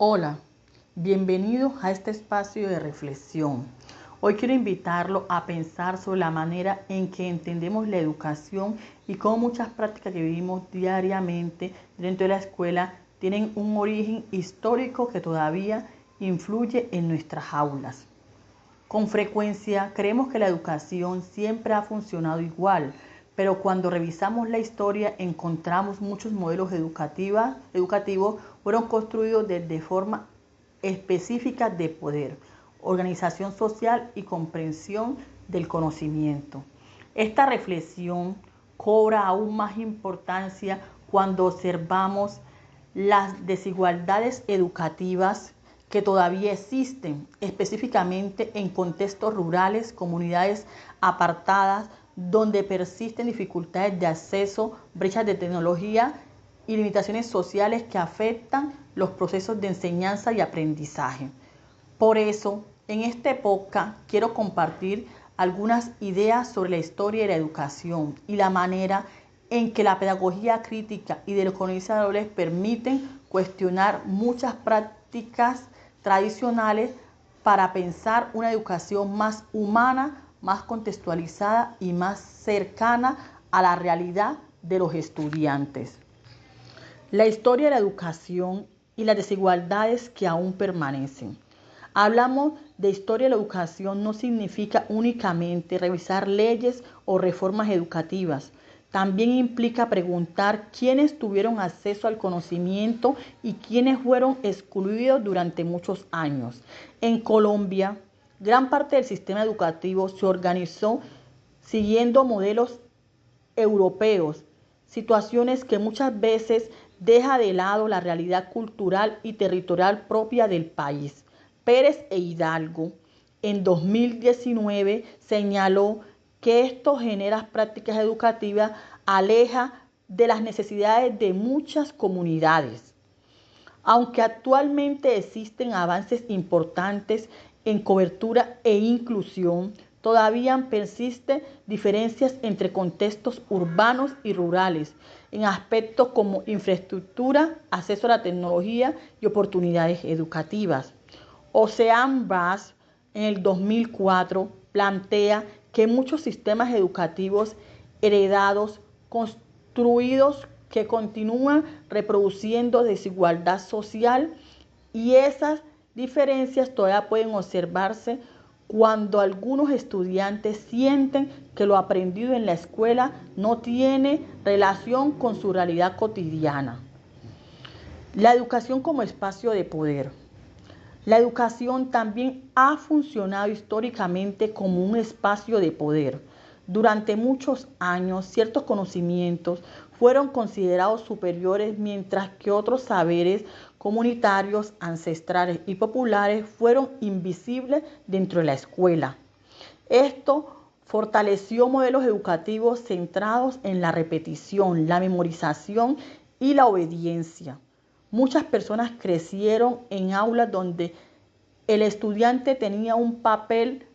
Hola, bienvenidos a este espacio de reflexión. Hoy quiero invitarlo a pensar sobre la manera en que entendemos la educación y cómo muchas prácticas que vivimos diariamente dentro de la escuela tienen un origen histórico que todavía influye en nuestras aulas. Con frecuencia creemos que la educación siempre ha funcionado igual, pero cuando revisamos la historia encontramos muchos modelos educativos fueron construidos desde forma específica de poder, organización social y comprensión del conocimiento. Esta reflexión cobra aún más importancia cuando observamos las desigualdades educativas que todavía existen, específicamente en contextos rurales, comunidades apartadas, donde persisten dificultades de acceso, brechas de tecnología y limitaciones sociales que afectan los procesos de enseñanza y aprendizaje. Por eso, en esta época quiero compartir algunas ideas sobre la historia de la educación y la manera en que la pedagogía crítica y de los colonizadores permiten cuestionar muchas prácticas tradicionales para pensar una educación más humana, más contextualizada y más cercana a la realidad de los estudiantes. La historia de la educación y las desigualdades que aún permanecen. Hablamos de historia de la educación no significa únicamente revisar leyes o reformas educativas. También implica preguntar quiénes tuvieron acceso al conocimiento y quiénes fueron excluidos durante muchos años. En Colombia, gran parte del sistema educativo se organizó siguiendo modelos europeos, situaciones que muchas veces deja de lado la realidad cultural y territorial propia del país. Pérez e Hidalgo en 2019 señaló que esto genera prácticas educativas aleja de las necesidades de muchas comunidades. Aunque actualmente existen avances importantes en cobertura e inclusión, todavía persisten diferencias entre contextos urbanos y rurales en aspectos como infraestructura, acceso a la tecnología y oportunidades educativas. Ocean Bass en el 2004 plantea que muchos sistemas educativos heredados, construidos que continúan reproduciendo desigualdad social y esas diferencias todavía pueden observarse cuando algunos estudiantes sienten que lo aprendido en la escuela no tiene relación con su realidad cotidiana. La educación como espacio de poder. La educación también ha funcionado históricamente como un espacio de poder. Durante muchos años, ciertos conocimientos fueron considerados superiores, mientras que otros saberes comunitarios, ancestrales y populares fueron invisibles dentro de la escuela. Esto fortaleció modelos educativos centrados en la repetición, la memorización y la obediencia. Muchas personas crecieron en aulas donde el estudiante tenía un papel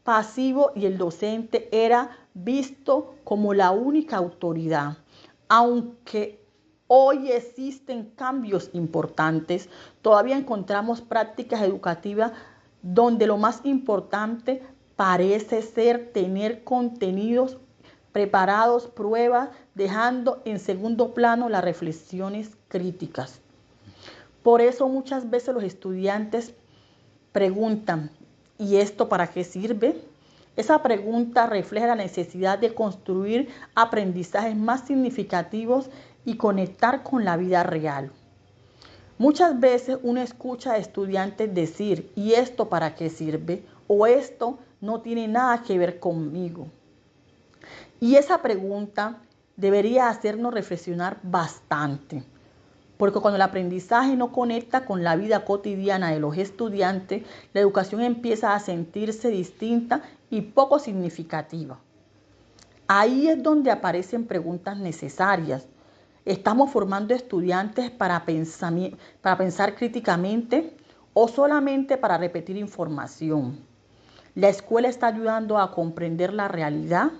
pasivo y el docente era visto como la única autoridad. Aunque hoy existen cambios importantes, todavía encontramos prácticas educativas donde lo más importante parece ser tener contenidos preparados, pruebas, dejando en segundo plano las reflexiones críticas. Por eso muchas veces los estudiantes preguntan, ¿y esto para qué sirve? Esa pregunta refleja la necesidad de construir aprendizajes más significativos y conectar con la vida real. Muchas veces uno escucha a estudiantes decir, ¿y esto para qué sirve? O esto no tiene nada que ver conmigo. Y esa pregunta debería hacernos reflexionar bastante. Porque cuando el aprendizaje no conecta con la vida cotidiana de los estudiantes, la educación empieza a sentirse distinta y poco significativa. Ahí es donde aparecen preguntas necesarias. ¿Estamos formando estudiantes para pensar críticamente o solamente para repetir información? ¿La escuela está ayudando a comprender la realidad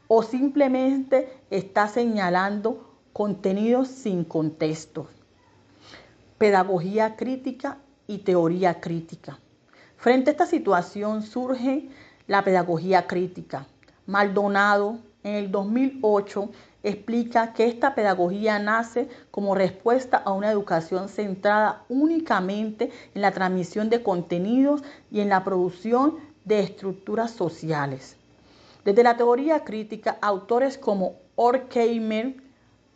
o simplemente está señalando contenidos sin contexto? pedagogía crítica y teoría crítica. Frente a esta situación surge la pedagogía crítica. Maldonado, en el 2008, explica que esta pedagogía nace como respuesta a una educación centrada únicamente en la transmisión de contenidos y en la producción de estructuras sociales. Desde la teoría crítica, autores como Horkheimer,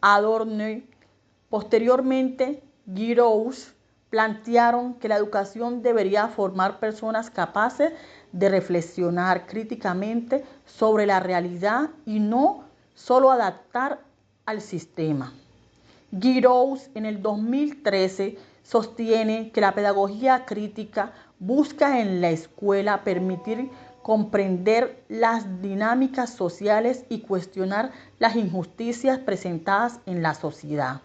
Adorno, posteriormente Giroux, plantearon que la educación debería formar personas capaces de reflexionar críticamente sobre la realidad y no solo adaptar al sistema. Giroux en el 2013 sostiene que la pedagogía crítica busca en la escuela permitir comprender las dinámicas sociales y cuestionar las injusticias presentadas en la sociedad.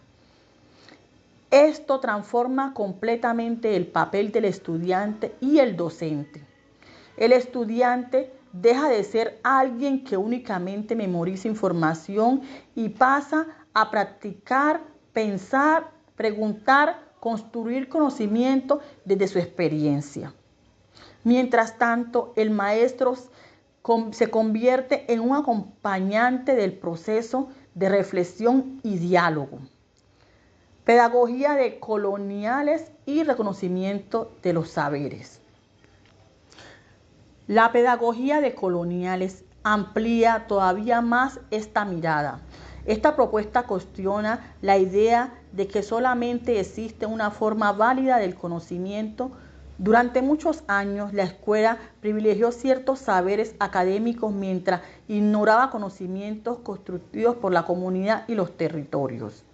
Esto transforma completamente el papel del estudiante y el docente. El estudiante deja de ser alguien que únicamente memoriza información y pasa a practicar, pensar, preguntar, construir conocimiento desde su experiencia. Mientras tanto, el maestro se convierte en un acompañante del proceso de reflexión y diálogo. Pedagogía de coloniales y reconocimiento de los saberes. La pedagogía de coloniales amplía todavía más esta mirada. Esta propuesta cuestiona la idea de que solamente existe una forma válida del conocimiento. Durante muchos años, la escuela privilegió ciertos saberes académicos mientras ignoraba conocimientos construidos por la comunidad y los territorios.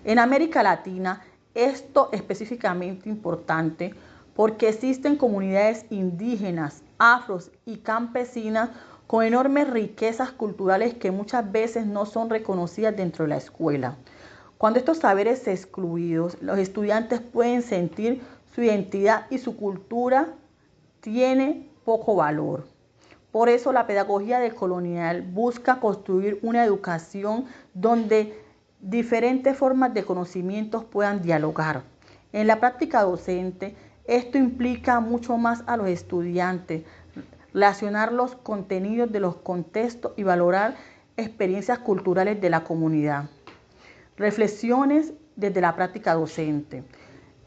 En América Latina, esto es específicamente importante porque existen comunidades indígenas, afros y campesinas con enormes riquezas culturales que muchas veces no son reconocidas dentro de la escuela. Cuando estos saberes son excluidos, los estudiantes pueden sentir su identidad y su cultura tiene poco valor. Por eso la pedagogía decolonial busca construir una educación donde diferentes formas de conocimientos puedan dialogar. En la práctica docente, esto implica mucho más a los estudiantes, relacionar los contenidos de los contextos y valorar experiencias culturales de la comunidad. Reflexiones desde la práctica docente.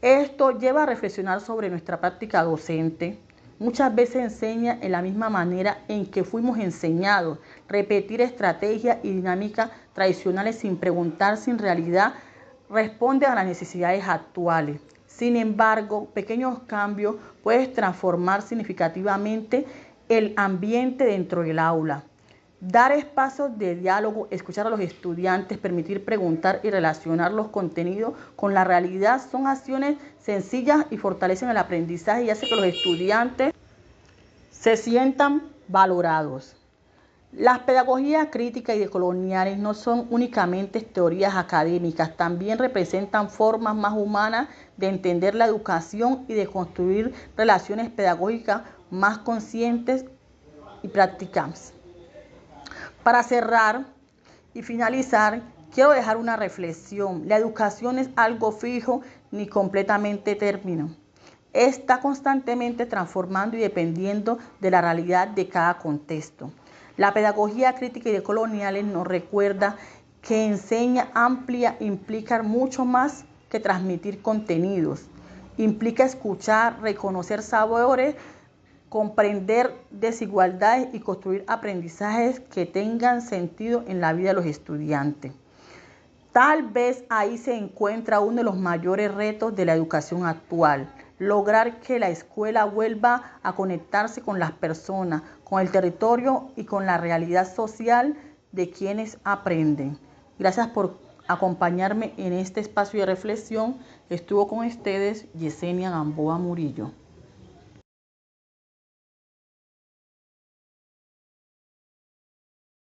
Esto lleva a reflexionar sobre nuestra práctica docente. Muchas veces enseña en la misma manera en que fuimos enseñados, repetir estrategias y dinámicas tradicionales sin preguntar si en realidad responden a las necesidades actuales. Sin embargo, pequeños cambios pueden transformar significativamente el ambiente dentro del aula. Dar espacios de diálogo, escuchar a los estudiantes, permitir preguntar y relacionar los contenidos con la realidad son acciones sencillas y fortalecen el aprendizaje y hacen que los estudiantes se sientan valorados. Las pedagogías críticas y decoloniales no son únicamente teorías académicas, también representan formas más humanas de entender la educación y de construir relaciones pedagógicas más conscientes y prácticas. Para cerrar y finalizar, quiero dejar una reflexión. La educación no es algo fijo ni completamente término. Está constantemente transformando y dependiendo de la realidad de cada contexto. La pedagogía crítica y decoloniales nos recuerda que enseña amplia implica mucho más que transmitir contenidos. Implica escuchar, reconocer sabores, comprender desigualdades y construir aprendizajes que tengan sentido en la vida de los estudiantes. Tal vez ahí se encuentra uno de los mayores retos de la educación actual, lograr que la escuela vuelva a conectarse con las personas, con el territorio y con la realidad social de quienes aprenden. Gracias por acompañarme en este espacio de reflexión. Estuvo con ustedes Yesenia Gamboa Murillo.